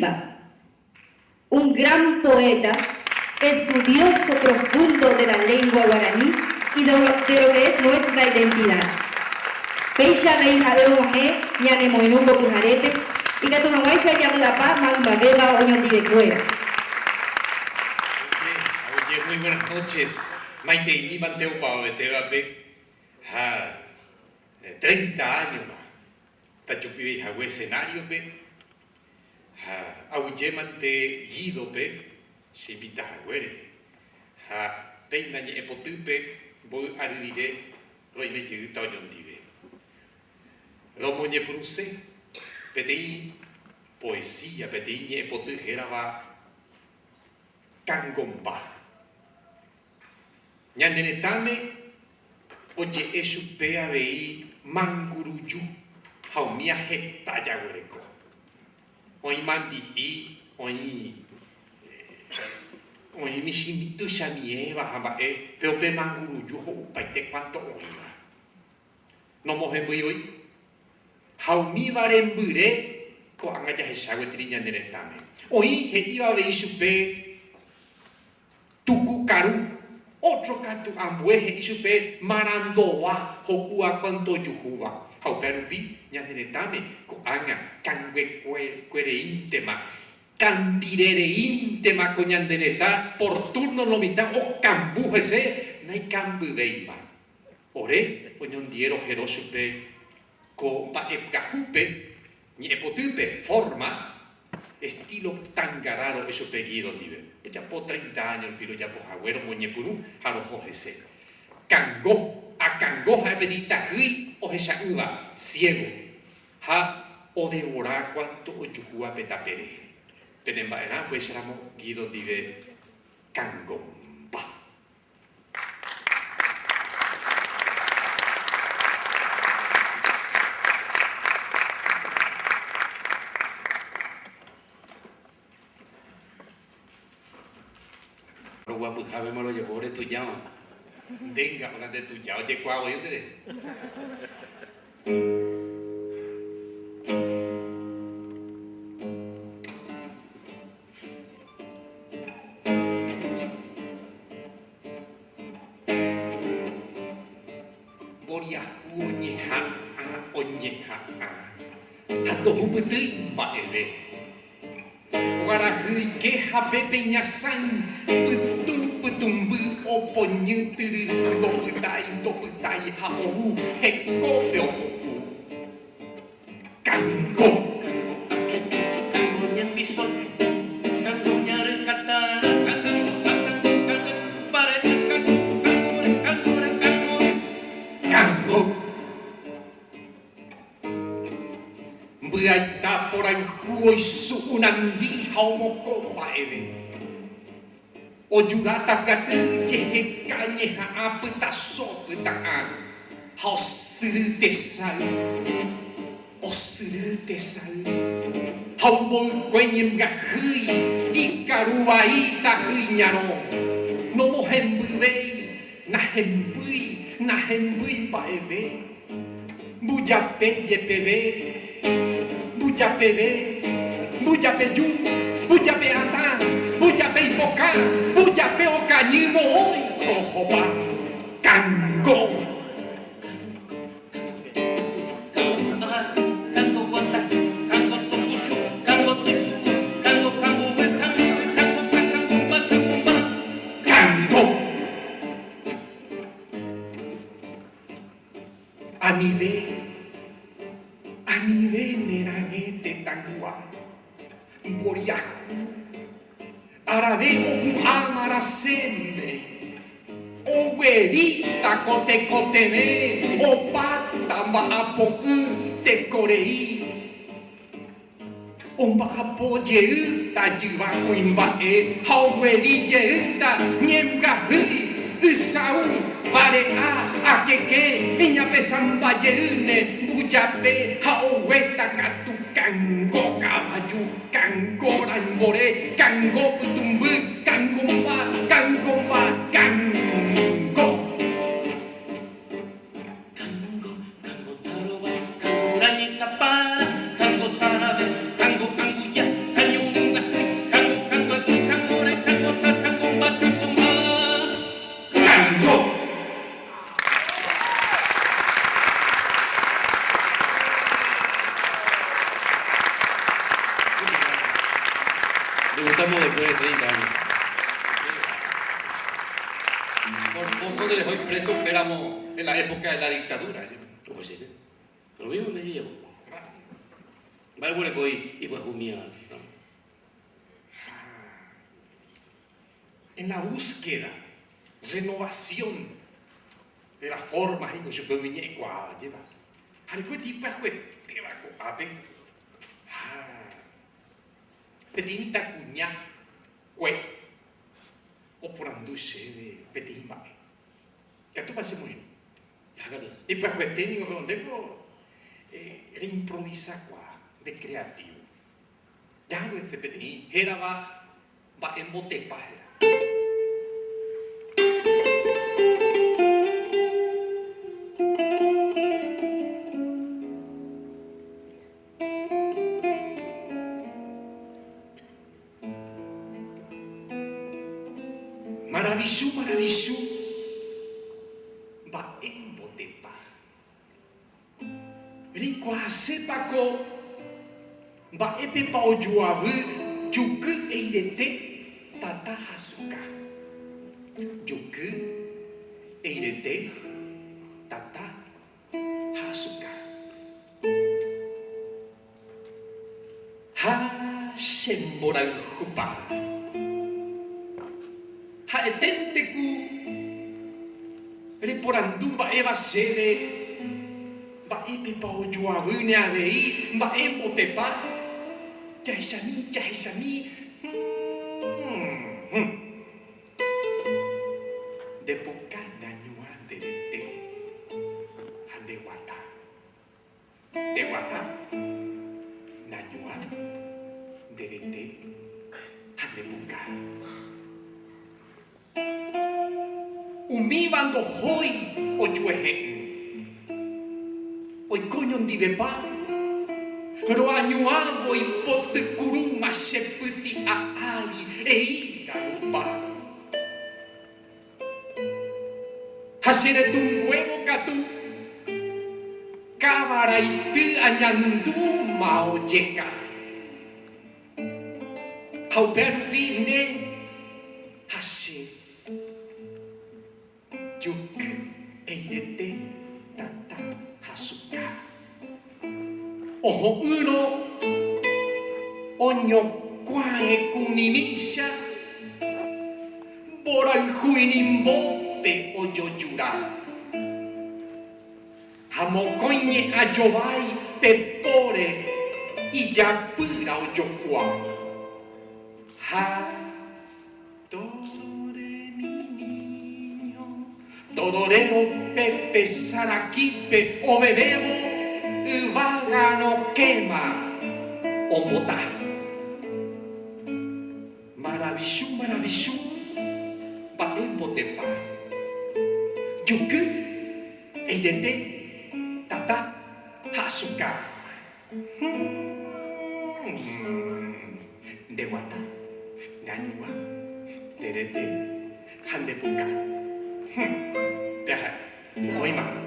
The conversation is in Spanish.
Silva, un gran poeta, estudioso profundo de la lengua guaraní y de lo que es nuestra identidad. Peisha reina de Oje, ñane moinungo pujarepe, y que tu mamá ya llama la paz, mambabeba o ñoti de cuera. Oye, muy buenas noches. Maite y mi manteo para Betebape. 30 años más. Tachupi Hagüe escenario, pe. Auye mante guido, pe. Sipita Hagüere. Peina ni epotupe, voy a lire, roime chirita oyondive. Romo ni pruse, petei poesía, petei ni epotujera va Kangomba. Ñandenetame, oye, eso pea veí manguruyu, jaumia jeta ya huereco. Hoy mandi y hoy mi simito xamieva, jamba, pero pe manguruyu, ho, paite cuanto oiga. No moje muy hoy. Jaumi varembure, ko angaya jesagüe triñandenetame. Hoy, je iba veí su pe tucucaru. Otro canto ambueje y supe marandoa hokua cuanto yuhuba. Hauperupi, ñandenetame, coanga, cangue cuere íntema, candirere íntema con ñandeneta, por turno lo mitad, o cambujese, nay cambu veima. Ore, oñondiero jero supe, copa epcajupe, ni epotupe, forma, estilo tangararo, eso peguido nivel. Ya por 30 años, pero ya por agüero, moñepurú, a los ojese. Cangó, a cangoja, pedita, hui, ojesa uva, ciego. Ha, o devorar cuanto o yujua petapere. Penembaera, pues éramos guido nivel cangomba. Guapo, sabemos lo llevó de tu llama. Venga, una de tu llama, oye, cuago, yo te Boria, oñeja, Hato huputi, baile. Guarahui que hapepe ñasan putumbu oponyu tiriru doputai haohu heko peopoku kango kango nyambison kango nyarekata kango Buaita por ahí huoi su unandi haumoko baile. Ojurata gatu jehe kanye ha apeta sopetaan. Hau suru desai. O suru desai. Hau mo kwenyem ga hui. Ikaruwa ita hui nyaro. No mo hembui na hembui baile. Bujape jepeve. Bujape ju, bujape ata, bujape ipoca, bujape ocañimo hoy, ojoba, cango. Cango guanta, cango tokushu, cango tesu, cango cango. Anive neragete tangua, boriahu, arabe oku amarasende, o huevita cote me, o pata maapo te corei, o maapo jeuta jiva kuimbae, hau huevi jeuta nyemga Usau, Varea, Akeke, Minha Pesamba Jeune, Bujape, Haueta, Katu, Kango, Kawaju, Kango, Rambore, Kango, Putumbu, Kangomba, Kango. Kango, Taroba, Kango, Rani, Kapara, Kango, Tarabe, Kango, Kanguya, Kanyung, Debutamos después de 30 años. Por poco de hoy preso éramos en la época de la dictadura. ¿Cómo es eso? Pero mismo le llevo. Vale, bueno, hoy y pues humía. En la búsqueda, renovación de las formas en que se puede llevar. Algo tipo de te va a comer. Petinita cuña, cue, o por anduce de petimba. Que tú pases muy bien. Y pues que técnico que donde era improvisa de creativo. Ya lo ese petín, era va en botepajera. Maravilloso, va en botepa. Rico sepaco, va epepa o juavu, juku eirete, tata hasuka. Juku eirete, tata hasuka. Ha shemboran hupara. Ha etenteku reporandum ba eva sede ba epe pa ojuavune avei ba embotepa jaisami de poca nanyuan de hande wata nanyuan de hande poca umibando hoy o juejen. Hoy coño dive pa. Pero añuavo y pote kuruma se puti a ali e ira pa. Hasere tu huevo catu. Cabara y tu añandu mao yeca. Hau perpinde. Hase. Juku eirete tata hasuka. Oho uno onyo kwae kunimisha boran huinimbo pe oyoyura. Hamokoñe ayovai pepore y yapura oyokwa. Ha Todorero, pepe, saraquipe, o bebebo, vagano quema, o mota. Maravilloso, va en botepa. Yuku, eirete, tata, hasuka. De wata, nanyua, derete, handepuka. Hoy más.